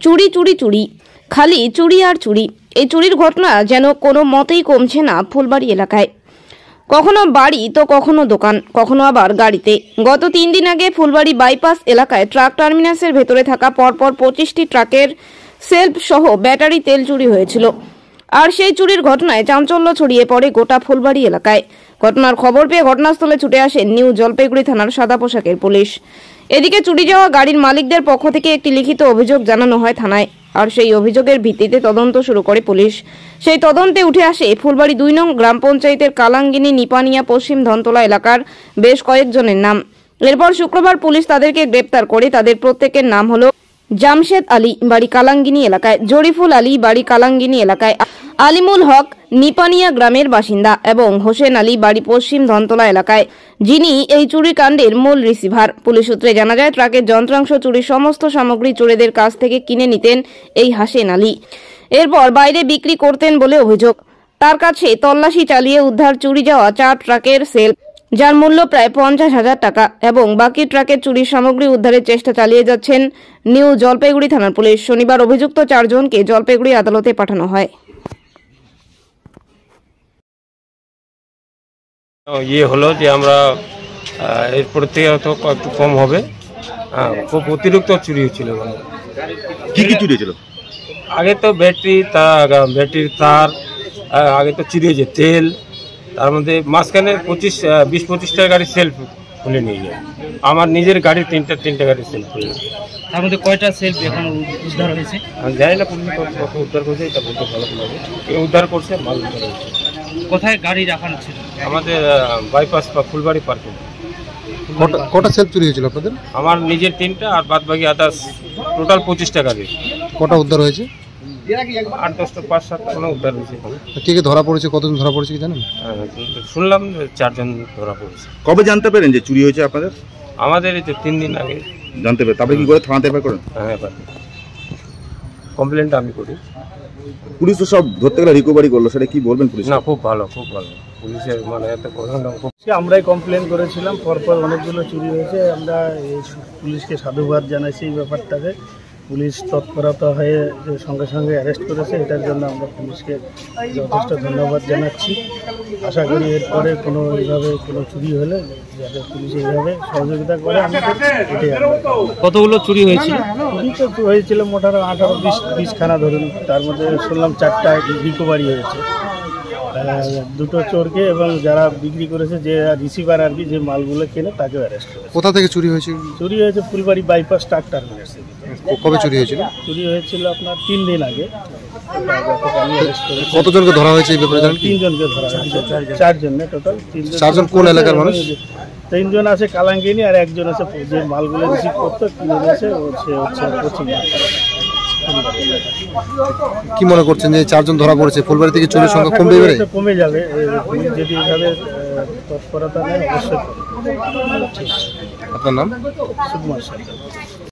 চুরি চুরি চুরি, খালি চুরি আর চুরি। এই চুরির ঘটনা যেন কোনো মতেই কমছে না ফুলবাড়ি এলাকায়। কখনো বাড়ি তো কখনো দোকান, কখনো আবার গাড়িতে। গত 3 দিন আগে ফুলবাড়ি বাইপাস এলাকায় ট্রাক টার্মিনাসের ভেতরে থাকা পরপর 25টি ট্রাকের সেলফ সহ ব্যাটারি তেল চুরি হয়েছিল। আর সেই চুরির ঘটনায় চাঞ্চল্য ছড়িয়ে পড়ে গোটা ফুলবাড়ি এলাকায়। ঘটনার খবর পেয়ে ঘটনাস্থলে ছুটে আসে নিউ জলপাইগুড়ি থানার সাদা পোশাকের পুলিশ। এদিকে চুরি যাওয়া গাড়ির মালিকদের পক্ষ থেকে একটি লিখিত অভিযোগ জানানো হয় থানায়। আর সেই অভিযোগের ভিত্তিতে তদন্ত শুরু করে পুলিশ। সেই তদন্তে উঠে আসে ফুলবাড়ি 2 নং গ্রাম পঞ্চায়েতের কালাঙ্গিনী নিপানিয়া পশ্চিম ধনতলা এলাকার বেশ কয়েকজনের নাম। এরপর শুক্রবার পুলিশ তাদেরকে গ্রেপ্তার করে। তাদের প্রত্যেকের নাম হলো জামশেদ আলী, বাড়ি কালাঙ্গিনী এলাকায়; জরিফুল আলী, বাড়ি কালাঙ্গিনী এলাকায়; আলিমুল হক নিপানিয়া গ্রামের বাসিন্দা এবং হোসেন আলী, বাড়ি পশ্চিম ধনতলা এলাকায়, যিনি এই চুরি কাণ্ডের মূল রিসিভার। পুলিশ সূত্রে জানা যায়, ট্রাকের যন্ত্রাংশ চুরির সমস্ত সামগ্রী চোরেদের কাছ থেকে কিনে নিতেন এই হোসেন আলী। এরপর বাইরে বিক্রি করতেন বলে অভিযোগ। তার কাছে তল্লাশি চালিয়ে উদ্ধার চুরি যাওয়া 4 ট্রাকের সেলফ, যার মূল্য প্রায় 50,000 টাকা, এবং বাকি ট্রাকের চুরির সামগ্রী উদ্ধারের চেষ্টা চালিয়ে যাচ্ছেন নিউ জলপাইগুড়ি থানার পুলিশ। শনিবার অভিযুক্ত 4 জনকে জলপাইগুড়ি আদালতে পাঠানো হয়। হলো যে আমরা এরপর থেকে হয়তো একটু কম হবে। খুব অতিরিক্ত চুরি হচ্ছিল। কি কি চুরি হয়েছিল? আগে তো ব্যাটারির তার, আগে তো চুরি হয়েছে তেল, তার মধ্যে মাঝখানে 20-25টা গাড়ি সেলফ খুলে নিয়ে যায়। আমার নিজের গাড়ি তিনটা গাড়ি সেলফ খুলে নিয়ে। তার মধ্যে কয়টা সেলফ এখন উদ্ধার হয়েছে? আমি জানি না পুলিশ কত উদ্ধার করছে, এটা বলতে ভালো লাগে। উদ্ধার করছে, মাল উদ্ধার হয়েছে। কোথায় গাড়ি রাখানো ছিল? আমাদের বাইপাস বা ফুলবাড়ি পার্কে। কটা সেলফ চুরি হয়েছিল আপনাদের? আমার নিজের 3টা আর বাদ বাকি আদার্স টোটাল 25টা গাড়ি। কটা উদ্ধার হয়েছে? 8-10টা 5-7টা কোনো উদ্ধার হয়েছে। কে কে ধরা পড়েছে, কতজন ধরা পড়েছে কি জানেন? শুনলাম 4 জন ধরা পড়েছে। কবে জানতে পেরেন যে চুরি হয়েছে আপনাদের? আমাদের এই তো 3 দিন আগে জানতে পেরে তারপরে কি করে থানাতে এফআইআর করেন? হ্যাঁ, এবার কমপ্লেনটা আমি করি। পুলিশ তো সব ধরতে গেলে রিকভারি করলো, সেটা কি বলবেন? পুলিশ না, খুব ভালো পুলিশের মানে এত আমরাই কমপ্লেন করেছিলাম, পরপর অনেকগুলো চুরি হয়েছে। আমরা এই পুলিশকে সাধুবাদ জানাইছি এই ব্যাপারটাকে। পুলিশ তৎপরতা হয়ে যে সঙ্গে সঙ্গে অ্যারেস্ট করেছে, এটার জন্য আমরা পুলিশকে যথেষ্ট ধন্যবাদ জানাচ্ছি। আশা করি এরপরে এইভাবে কোনো চুরি হলে যাতে পুলিশ এইভাবে সহযোগিতা করে। কতগুলো চুরি হয়েছিল? চুরি তো হয়েছিল মোটামুটি 18-20 খানা ধরুন। তার মধ্যে শুনলাম 4টা রিকভারি হয়েছে। 2টো চোরকে এবং যারা বিক্রি করেছে, যে রিসিভার আর কি, যে মালগুলো কেনে, তাকেও অ্যারেস্ট করেছে। কোথা থেকে চুরি হয়েছে? চুরি হয়েছে ফুলবাড়ি বাইপাস ট্রাক টার্মিনাস থেকে। কবে চুরি হয়েছিল? চুরি হয়েছিল আপনার 3 দিন আগে। কতজনকে ধরা হয়েছে এই ব্যাপারে জানেন? 3 জনকে ধরা হয়েছে। 4 জন না, টোটাল 3 জন। 4 জন কোন এলাকার মানুষ? 3 জন আছে কালাঙ্গিনী, আর একজন আছে যে মালগুলো রিসিভ করতো, কিনে দিয়েছে, সে হচ্ছে পশ্চিম। কি মনে করছেন যে 4 জন ধরা পড়েছে, ফুলবাড়ি থেকে চুরির সংখ্যা কমে যাবে যদি এইভাবে তৎপরতা নেয়? অবশ্যই। আপনার নাম? সুকুমার সরকার।